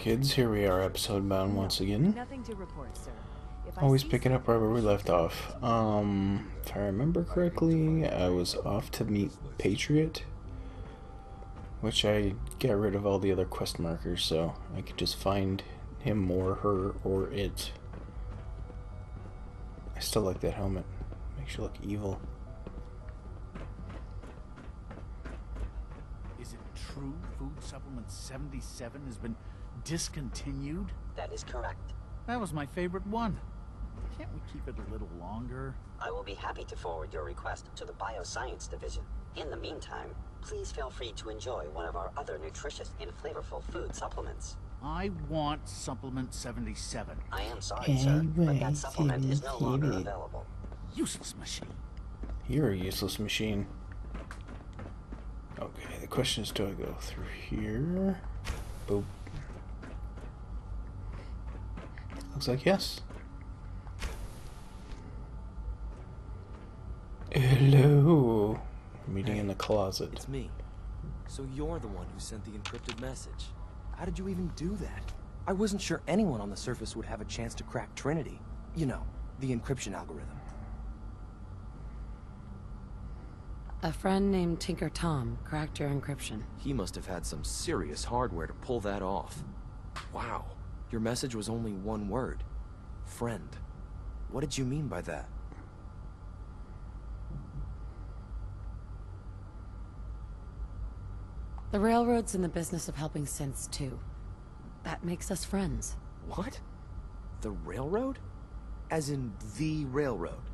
kids, here we are, episode bound once again. Nothing to report, sir. If I Always see picking up right where we left off. If I remember correctly, I was off to meet Patriot, which I got rid of all the other quest markers, so I could just find him or her or it. I still like that helmet. Makes you look evil. Is it true food supplement 77 has been discontinued? That is correct. That was my favorite one. Can't we keep it a little longer? I will be happy to forward your request to the Bioscience Division. In the meantime, please feel free to enjoy one of our other nutritious and flavorful food supplements. I want supplement 77. I am sorry, sir, but that supplement is no longer available. Useless machine. You're a useless machine. Okay, the question is, do I go through here? Boop. Looks like yes. Hello. Meeting in the closet. It's me. So you're the one who sent the encrypted message. How did you even do that? I wasn't sure anyone on the surface would have a chance to crack Trinity. You know, the encryption algorithm. A friend named Tinker Tom cracked your encryption. He must have had some serious hardware to pull that off. Wow. Your message was only one word. Friend. What did you mean by that? The Railroad's in the business of helping synths too. That makes us friends. What? The Railroad? As in the Railroad?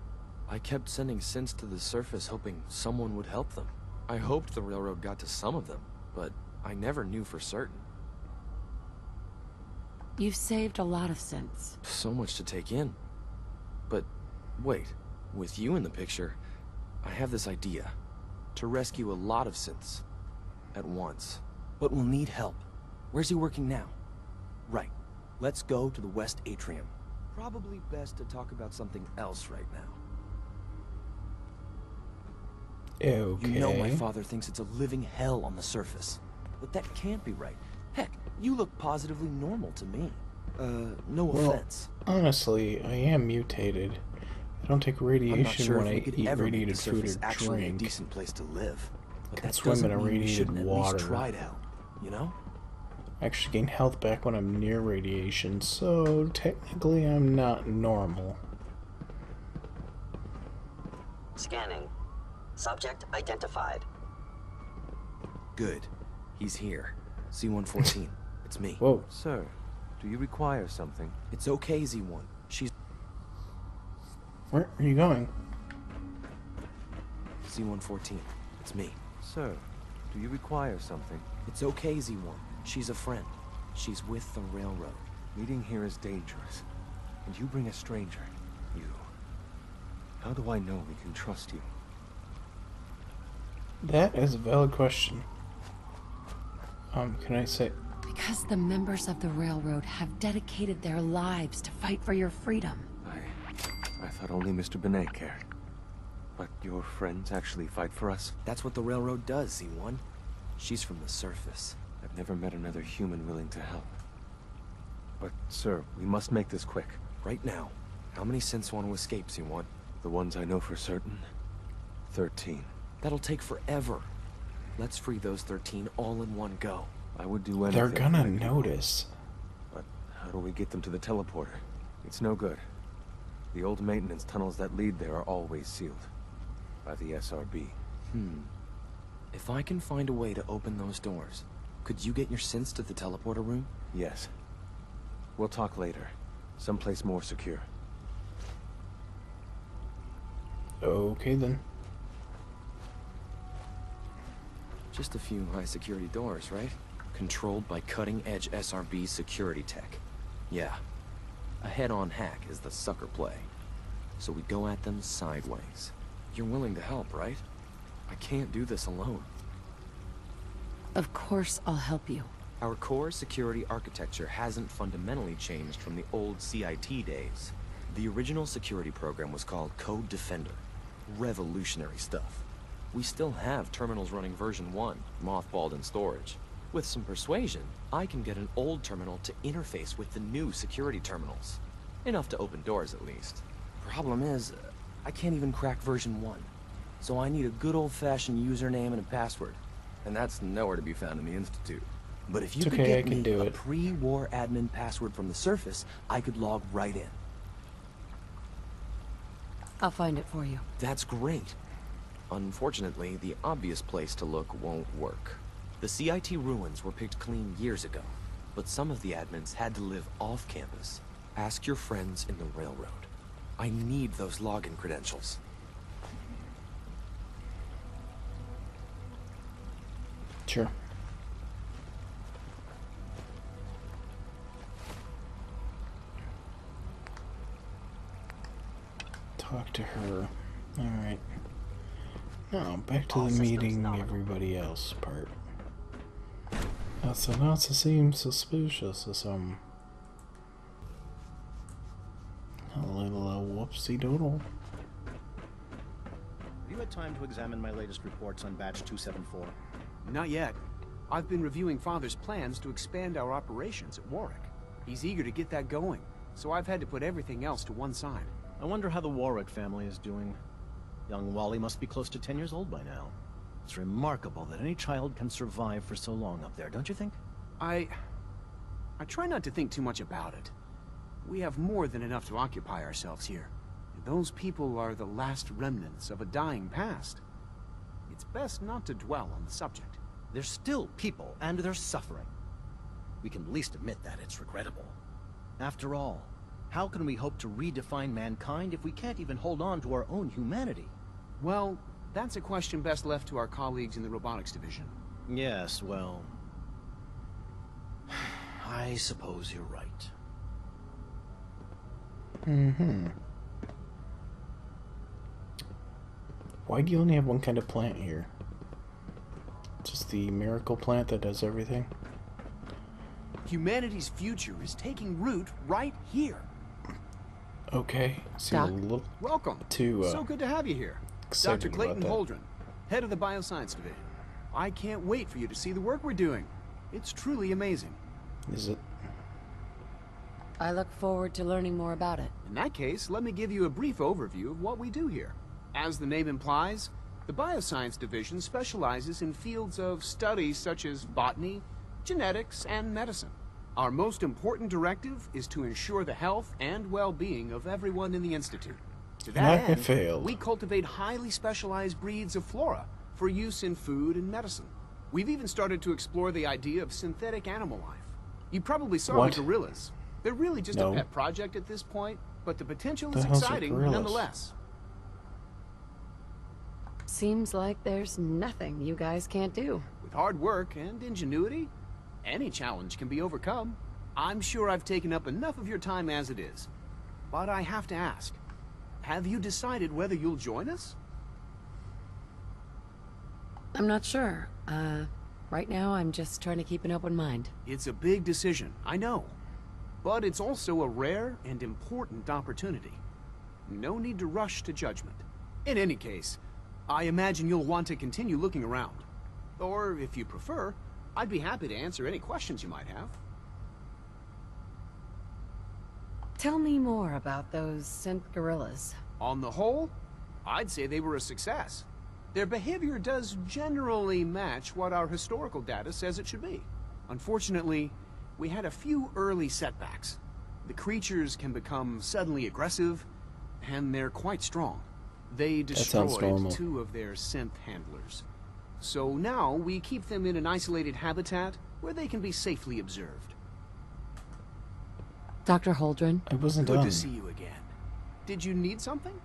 I kept sending synths to the surface hoping someone would help them. I hoped the Railroad got to some of them, but I never knew for certain. You've saved a lot of synths. So much to take in. But wait, with you in the picture, I have this idea. To rescue a lot of synths. At once. But we'll need help. Where's he working now? Right. Let's go to the West Atrium. Probably best to talk about something else right now. Okay. You know my father thinks it's a living hell on the surface. But that can't be right. Heck, you look positively normal to me. No offense. Honestly, I am mutated. I don't take I'm radiation not sure when if I we could eat ever make radiated the food surface or actually a drink. decent place to live. But Can that swim in doesn't a mean we radiated shouldn't at water. least try to help, you know? I actually gain health back when I'm near radiation, so technically I'm not normal. Scanning. Subject identified. Good. He's here. C-114. It's me. Whoa. Sir, do you require something? It's okay, Z1. She's Where are you going? C-114. It's me. Sir, do you require something? It's okay, Z1. She's a friend. She's with the Railroad. Meeting here is dangerous. And you bring a stranger. You. How do I know we can trust you? That is a valid question. Can I say... Because the members of the Railroad have dedicated their lives to fight for your freedom. I thought only Mr. Benet cared. But your friends actually fight for us? That's what the Railroad does, Z1. She's from the surface. I've never met another human willing to help. But, sir, we must make this quick. Right now, how many synths want to escape, Z1? The ones I know for certain? 13. That'll take forever. Let's free those 13 all in one go. I would do anything. They're gonna to make you. notice. But how do we get them to the teleporter? It's no good. The old maintenance tunnels that lead there are always sealed. By the SRB. If I can find a way to open those doors, could you get your synths to the teleporter room? Yes. We'll talk later. Someplace more secure. Okay then. Just a few high-security doors, right? Controlled by cutting-edge SRB security tech. Yeah. A head-on hack is the sucker play. So we go at them sideways. You're willing to help, right? I can't do this alone. Of course I'll help you. Our core security architecture hasn't fundamentally changed from the old CIT days. The original security program was called Code Defender. Revolutionary stuff. We still have terminals running version 1, mothballed in storage. With some persuasion, I can get an old terminal to interface with the new security terminals. Enough to open doors, at least. Problem is, I can't even crack version 1. So I need a good old-fashioned username and a password. And that's nowhere to be found in the Institute. But if you It's could okay, I get can me do a it. pre-war admin password from the surface, I could log right in. I'll find it for you. That's great. Unfortunately, the obvious place to look won't work. The CIT ruins were picked clean years ago, but some of the admins had to live off campus. Ask your friends in the railroad. I need those login credentials. Sure. Talk to her. Alright. Now, back to the meeting everybody else part. That's not to seem suspicious or some a little whoopsie doodle. Have you had time to examine my latest reports on batch 274? Not yet. I've been reviewing Father's plans to expand our operations at Warwick. He's eager to get that going, so I've had to put everything else to one side. I wonder how the Warwick family is doing. Young Wally must be close to 10 years old by now. It's remarkable that any child can survive for so long up there, don't you think? I try not to think too much about it. We have more than enough to occupy ourselves here. Those people are the last remnants of a dying past. It's best not to dwell on the subject. They're still people, and they're suffering. We can at least admit that it's regrettable. After all, how can we hope to redefine mankind if we can't even hold on to our own humanity? Well, that's a question best left to our colleagues in the robotics division. Yes, well... I suppose you're right. Mm-hmm. Why do you only have one kind of plant here? Just the miracle plant that does everything? Humanity's future is taking root right here. Okay. Seems a Doc? little Welcome. too So good to have you here. excited Dr. Clayton about that. Holdren, head of the Bioscience Division. I can't wait for you to see the work we're doing. It's truly amazing. Is it? I look forward to learning more about it. In that case, let me give you a brief overview of what we do here. As the name implies, the Bioscience Division specializes in fields of study such as botany, genetics, and medicine. Our most important directive is to ensure the health and well-being of everyone in the Institute. To that I end, failed. we cultivate highly specialized breeds of flora for use in food and medicine. We've even started to explore the idea of synthetic animal life. You probably saw What? the gorillas. They're really just No. a pet project at this point, but the potential The is hell's a exciting gorillas? nonetheless. Seems like there's nothing you guys can't do. With hard work and ingenuity, any challenge can be overcome. I'm sure I've taken up enough of your time as it is. But I have to ask, have you decided whether you'll join us? I'm not sure. Right now I'm just trying to keep an open mind. It's a big decision, I know. But it's also a rare and important opportunity. No need to rush to judgment. In any case, I imagine you'll want to continue looking around. Or, if you prefer, I'd be happy to answer any questions you might have. Tell me more about those synth gorillas. On the whole, I'd say they were a success. Their behavior does generally match what our historical data says it should be. Unfortunately, we had a few early setbacks. The creatures can become suddenly aggressive, and they're quite strong. They sounds destroyed normal. 2 of their synth handlers. So now we keep them in an isolated habitat where they can be safely observed. Dr. Holdren, I wasn't Good done. to see you again. Did you need something?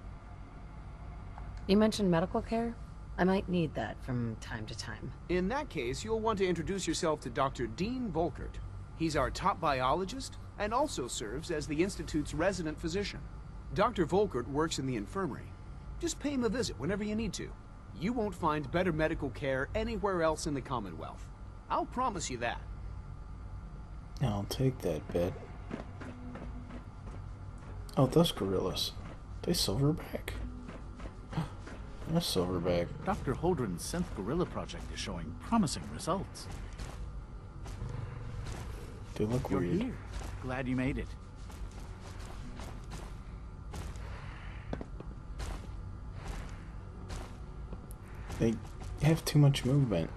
you mentioned medical care? I might need that from time to time. In that case, you'll want to introduce yourself to Dr. Dean Volkert. He's our top biologist and also serves as the Institute's resident physician. Dr. Volkert works in the infirmary. Just pay him a visit whenever you need to. You won't find better medical care anywhere else in the Commonwealth. I'll promise you that. I'll take that bet. Oh, those gorillas. They silverback? They're silverback. Dr. Holdren's synth gorilla project is showing promising results. They look You're weird. here. Glad you made it. They have too much movement.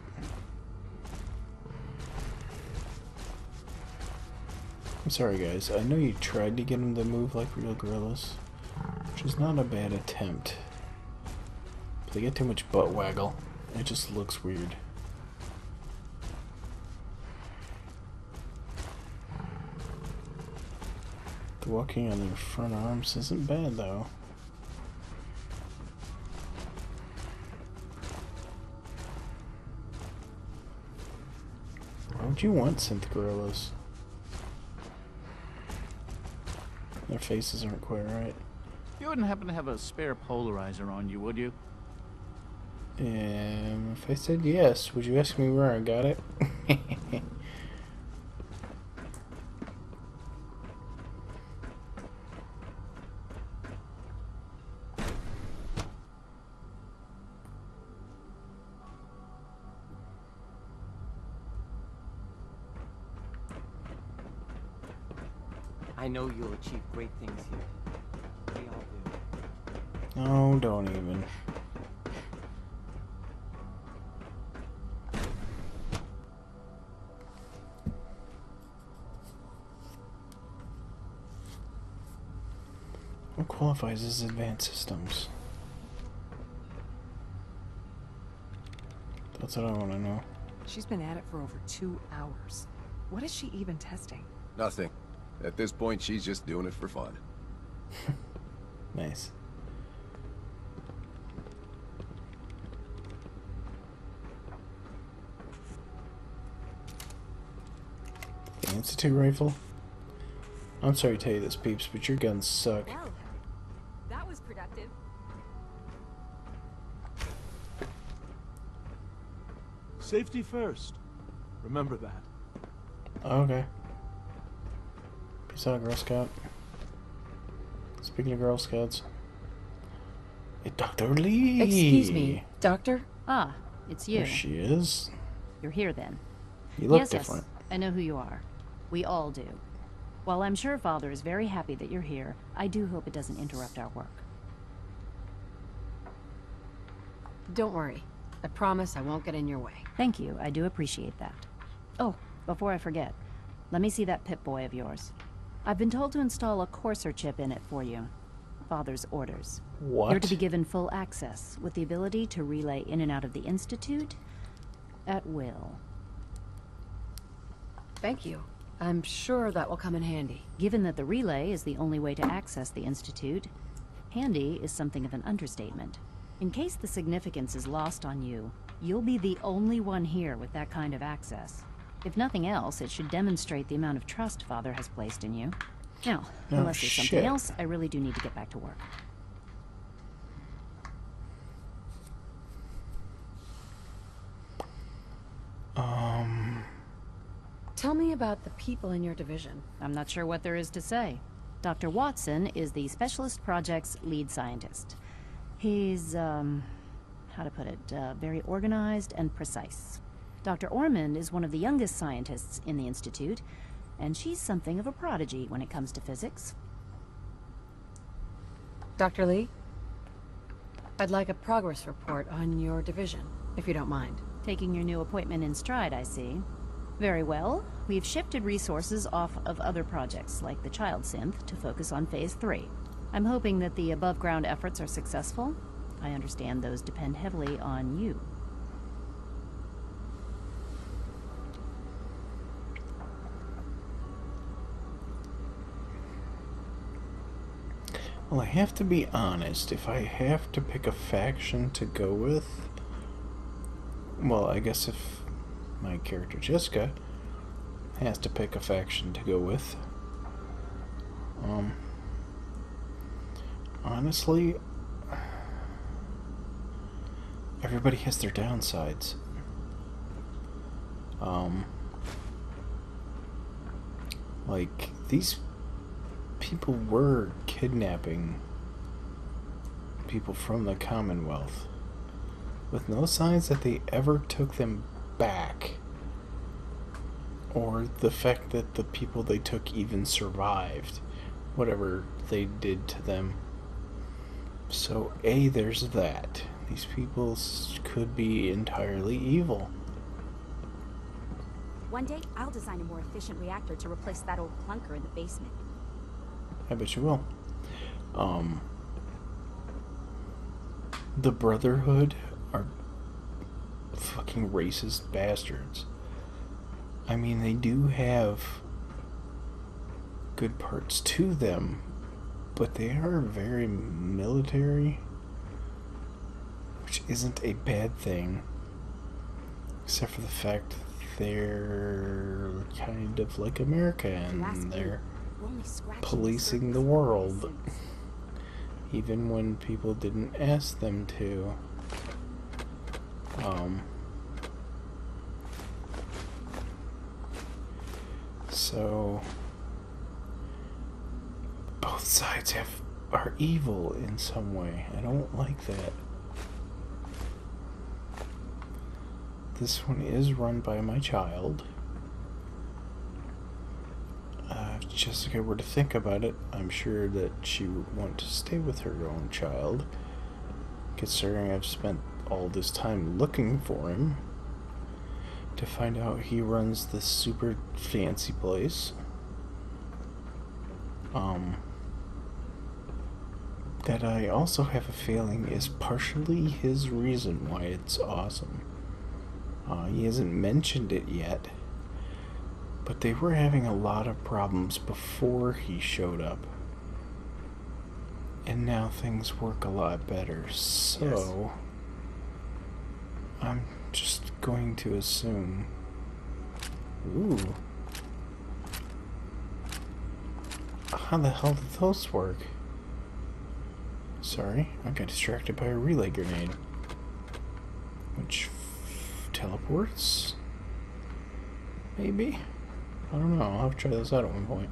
I'm sorry guys, I know you tried to get them to move like real gorillas, which is not a bad attempt. But they get too much butt waggle. It just looks weird. The walking on their front arms isn't bad though. Why would you want synth gorillas? Their faces aren't quite right. You wouldn't happen to have a spare polarizer on you, would you? If I said yes, would you ask me where I got it? I know you'll achieve great things here. We all do. No, don't even. What qualifies as advanced systems? That's what I want to know. She's been at it for over 2 hours. What is she even testing? Nothing. At this point, she's just doing it for fun. Nice. The Institute rifle? I'm sorry to tell you this, peeps, but your guns suck. Well, that was productive. Safety first. Remember that. Okay. Peace out, Girl Scout. Speaking of Girl Scouts. Hey, Dr. Lee! Excuse me, Doctor? Ah, it's you. There she is. You're here then. You look Yes, different. I know who you are. We all do. While I'm sure Father is very happy that you're here, I do hope it doesn't interrupt our work. Don't worry. I promise I won't get in your way. Thank you, I do appreciate that. Oh, before I forget, let me see that Pip-Boy of yours. I've been told to install a Courser chip in it for you. Father's orders. What? You're to be given full access, with the ability to relay in and out of the Institute at will. Thank you. I'm sure that will come in handy. Given that the relay is the only way to access the Institute, handy is something of an understatement. In case the significance is lost on you, you'll be the only one here with that kind of access. If nothing else, it should demonstrate the amount of trust Father has placed in you. Now, No unless there's shit. something else, I really do need to get back to work. Tell me about the people in your division. I'm not sure what there is to say. Dr. Watson is the Specialist Project's lead scientist. He's, how to put it, very organized and precise. Dr. Ormond is one of the youngest scientists in the Institute, and she's something of a prodigy when it comes to physics. Dr. Lee? I'd like a progress report on your division, if you don't mind. Taking your new appointment in stride, I see. Very well. We've shifted resources off of other projects, like the Child Synth, to focus on Phase 3. I'm hoping that the above-ground efforts are successful. I understand those depend heavily on you. Well, I have to be honest. If I have to pick a faction to go with... Well, I guess if my character Jessica has to pick a faction to go with... honestly... Everybody has their downsides. Like, these people were kidnapping people from the Commonwealth with no signs that they ever took them back or the fact that the people they took even survived whatever they did to them. So, there's that. These people could be entirely evil. One day, I'll design a more efficient reactor to replace that old clunker in the basement. I bet you will. The Brotherhood are fucking racist bastards. I mean, they do have good parts to them, but they are very military, which isn't a bad thing, except for the fact they're kind of like America and they're policing the world, even when people didn't ask them to. So both sides are evil in some way. I don't like that. This one is run by my child. If Jessica were to think about it, I'm sure that she would want to stay with her own child, considering I've spent all this time looking for him to find out he runs this super fancy place. That I also have a feeling is partially his reason why it's awesome. He hasn't mentioned it yet, but they were having a lot of problems before he showed up. And now things work a lot better, so I'm just going to assume. Ooh. How the hell did those work? Sorry, I got distracted by a relay grenade. Which teleports? Maybe? I don't know, I'll have to try this out at one point.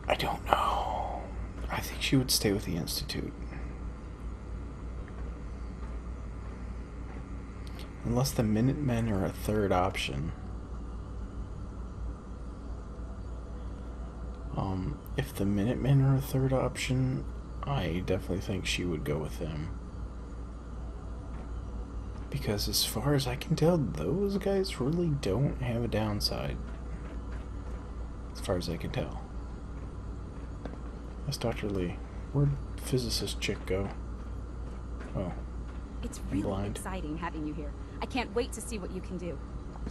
I don't know. I think she would stay with the Institute. Unless the Minutemen are a third option. If the Minutemen are a third option, I definitely think she would go with them. Because as far as I can tell, those guys really don't have a downside. As far as I can tell. That's Dr. Lee. Where'd physicist chick go? Oh. It's really exciting having you here. I can't wait to see what you can do.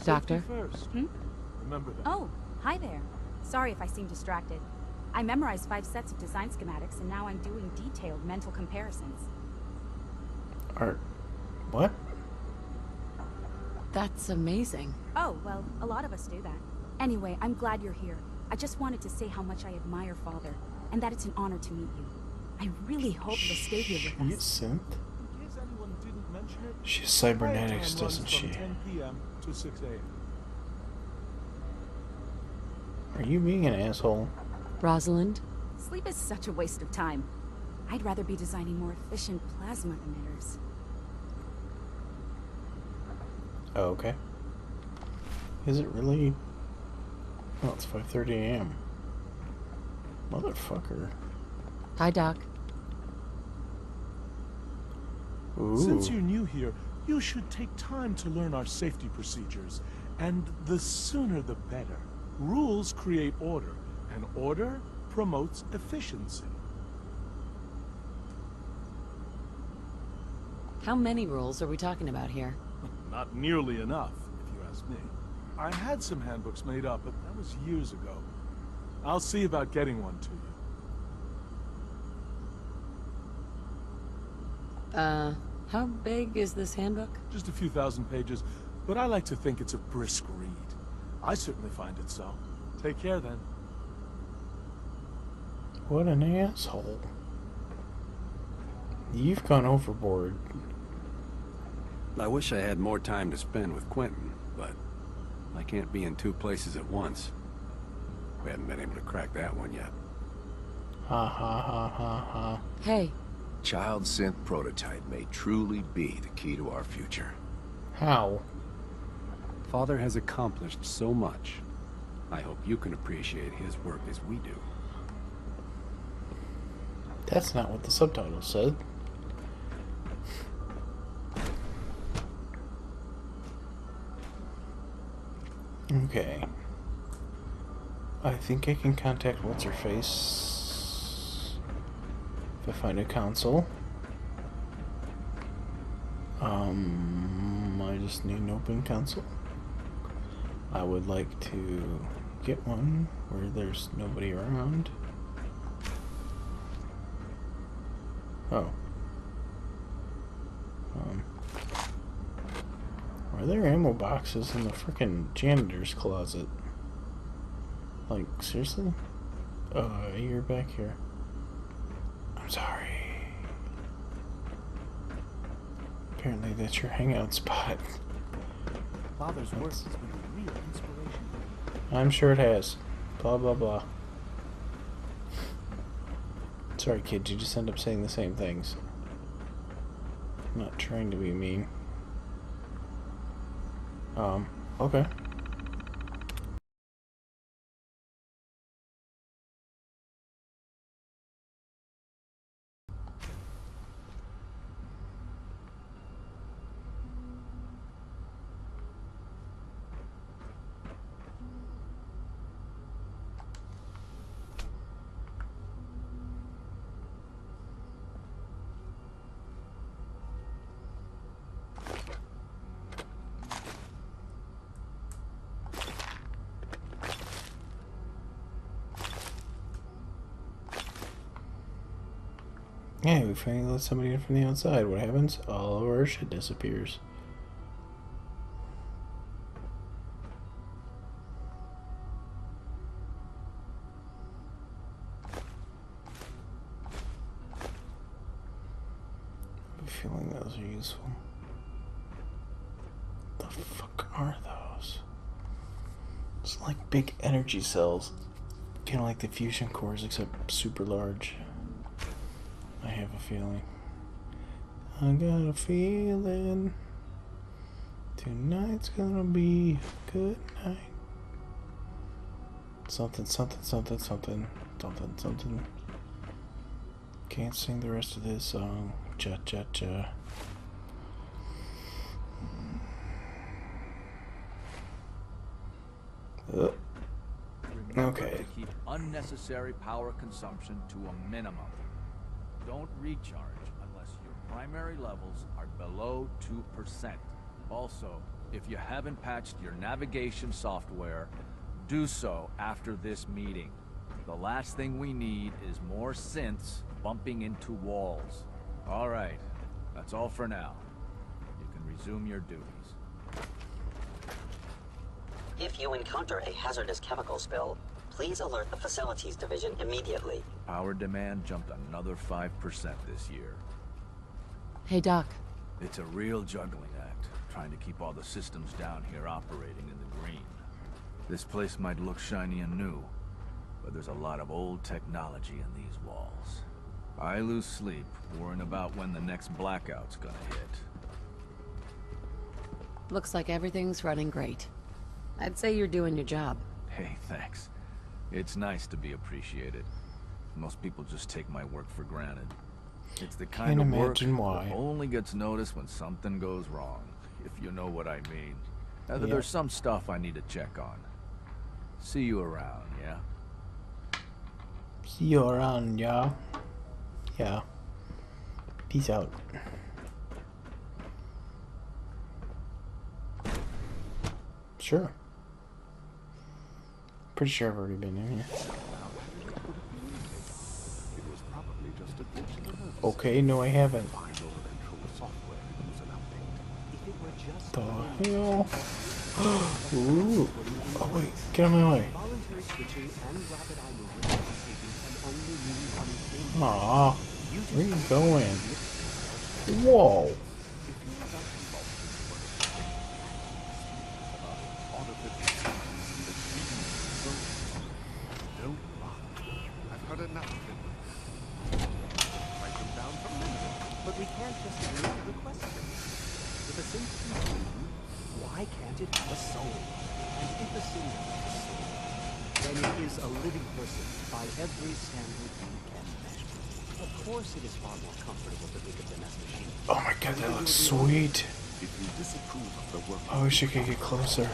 Doctor? First. Remember that. Oh, hi there. Sorry if I seem distracted. I memorized 5 sets of design schematics, and now I'm doing detailed mental comparisons. What? That's amazing. Oh, well, a lot of us do that. Anyway, I'm glad you're here. I just wanted to say how much I admire Father, and that it's an honor to meet you. I really hope you'll stay here with us. She's synth? In case anyone didn't mention it, She's cybernetics, quiet time runs doesn't she? from 10 p.m. to 6 a.m. Are you being an asshole? Rosalind? Sleep is such a waste of time. I'd rather be designing more efficient plasma emitters. Oh, okay. Is it really? Oh, it's 5:30 a.m. Motherfucker. Hi, Doc. Ooh. Since you're new here, you should take time to learn our safety procedures. And the sooner the better. Rules create order, and order promotes efficiency. How many rules are we talking about here? Not nearly enough, if you ask me. I had some handbooks made up, but that was years ago. I'll see about getting one to you. How big is this handbook? Just a few thousand pages, but I like to think it's a brisk read. I certainly find it so. Take care, then. What an asshole. You've gone overboard. I wish I had more time to spend with Quentin, but I can't be in 2 places at once. We haven't been able to crack that one yet. Ha ha ha ha ha. Hey. Child synth prototype may truly be the key to our future. How? Father has accomplished so much. I hope you can appreciate his work as we do. That's not what the subtitle said. Okay. I think I can contact What's-Her-Face if I find a console. I just need an open console. I would like to get one where there's nobody around. Oh. Are there ammo boxes in the frickin' janitor's closet? Like, seriously? You're back here. I'm sorry. Apparently that's your hangout spot. Father's work has been a real inspiration. I'm sure it has. Blah, blah, blah. Sorry, kid, you just end up saying the same things. I'm not trying to be mean. Okay. Yeah, we finally let somebody in from the outside. What happens? All of our shit disappears. I have a feeling those are useful. What the fuck are those? It's like big energy cells. Kind of like the fusion cores, except super large. I have a feeling. I got a feeling tonight's gonna be a good night. Something, something, something, something, something, something. Can't sing the rest of this song. Cha cha cha. Okay. To keep unnecessary power consumption to a minimum. Don't recharge unless your primary levels are below 2%. Also, if you haven't patched your navigation software, do so after this meeting. The last thing we need is more synths bumping into walls. All right, that's all for now. You can resume your duties. If you encounter a hazardous chemical spill, please alert the Facilities Division immediately. Power demand jumped another 5% this year. Hey, Doc. It's a real juggling act, trying to keep all the systems down here operating in the green. This place might look shiny and new, but there's a lot of old technology in these walls. I lose sleep worrying about when the next blackout's gonna hit. Looks like everything's running great. I'd say you're doing your job. Hey, thanks. It's nice to be appreciated. Most people just take my work for granted. It's the kind of work that only gets noticed when something goes wrong, if you know what I mean. There's some stuff I need to check on. See you around, yeah? See you around, yeah? Yeah. Peace out. Sure. Pretty sure I've already been in here. Okay, no I haven't. The hell? Ooh. Oh wait, get out of my way. Aw, where are you going? Whoa. But we can't just ignore the question. If a synth can Why can't it have a soul? And if a synth has a soul, then it is a living person by every standard we can measure. Of course it is far more comfortable to think of them as machines. Oh my god, that looks sweet. If you disapprove of the work, I wish I could get closer.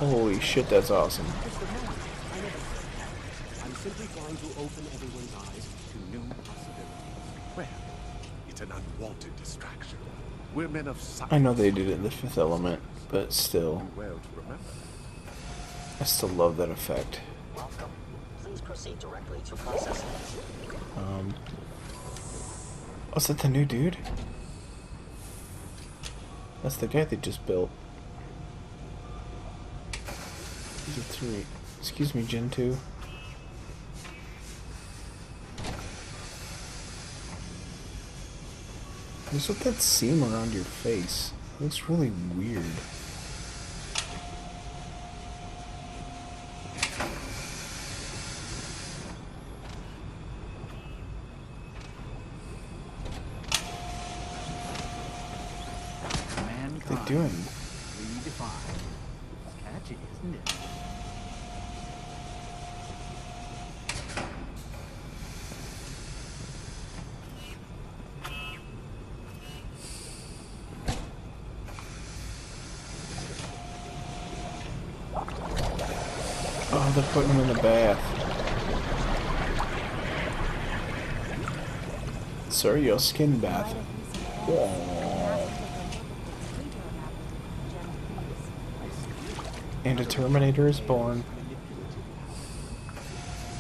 Holy shit, that's awesome. I'm simply trying to open everyone's eyes to new possibilities. Well, it's an unwanted distraction. We're men of science. I know they did it in the Fifth Element, but still. Well to remember. I still love that effect. Welcome. Please proceed directly to processing. Was that the new dude? That's the guy they just built. He's a 3. Excuse me, Gen 2. What's with that seam around your face? It looks really weird. What are they doing? Redefined. It's catchy, isn't it? Oh, they're putting him in the bath. Sir, your skin bath. And a Terminator is born.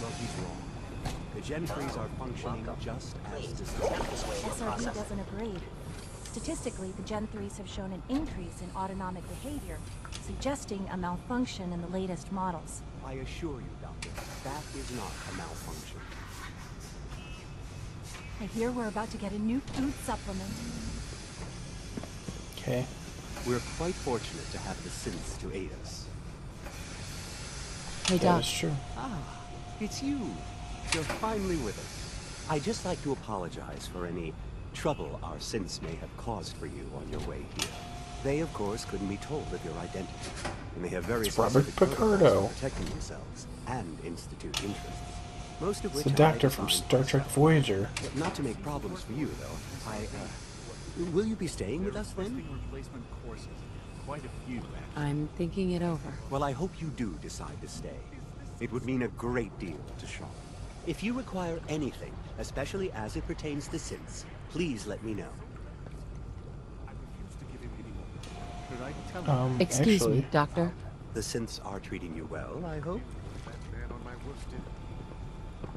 Well, he's wrong. The Gen 3s are functioning just as designed. SRB doesn't agree. Statistically, the Gen 3s have shown an increase in autonomic behavior, suggesting a malfunction in the latest models. I assure you, Doctor, that is not a malfunction. I hear we're about to get a new food supplement. Okay. We're quite fortunate to have the synths to aid us. Hey, That Doc. is true. Ah, it's you. You're finally with us. I'd just like to apologize for any trouble our synths may have caused for you on your way here. They, of course, couldn't be told of your identity, and they have very It's Robert specific protocols Picardo. for protecting themselves and Institute interests. Most of It's which the I doctor from defined Star Trek Voyager. Not to make problems for you, though. Will you be staying with us then? Replacement courses. Quite a few, actually. I'm thinking it over. Well, I hope you do decide to stay. It would mean a great deal to Sean. If you require anything, especially as it pertains to synths, please let me know. Excuse actually, me, Doctor. The synths are treating you well, I hope?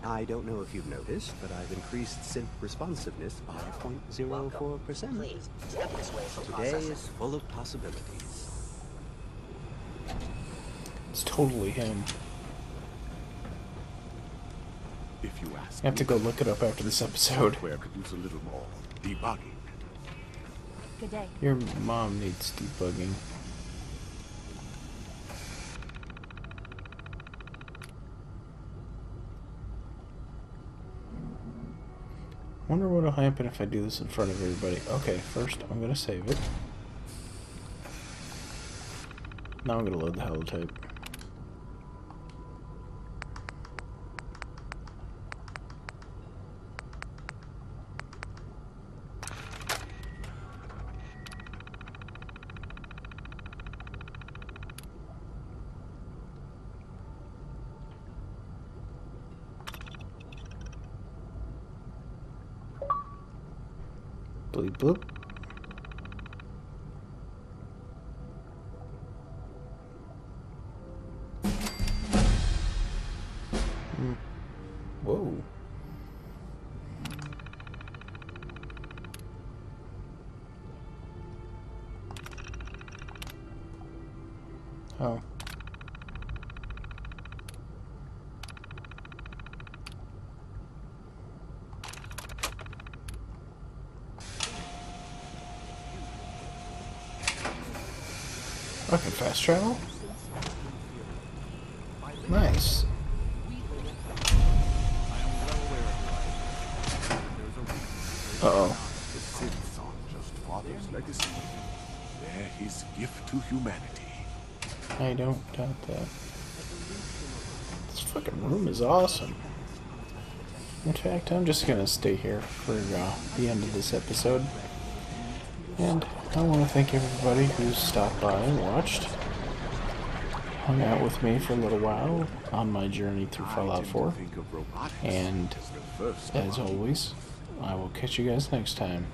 I don't know if you've noticed, but I've increased synth responsiveness by 0.04%. Please, step this way for Today processing. is full of possibilities. It's totally him. If you ask I have to me, go look it up after this episode. software could use a little more debugging. Good day. Your mom needs debugging. Wonder what'll happen if I do this in front of everybody. Okay, first I'm gonna save it. Now I'm gonna load the holotype. Bleep bloop. Whoa. Oh. I can fast travel? Nice. Uh-oh. The synths aren't just father's legacy. share his gift to humanity. I don't doubt that. This fucking room is awesome. In fact, I'm just gonna stay here for the end of this episode. And I want to thank everybody who stopped by and watched. Hung out with me for a little while on my journey through Fallout 4. And as always, I will catch you guys next time.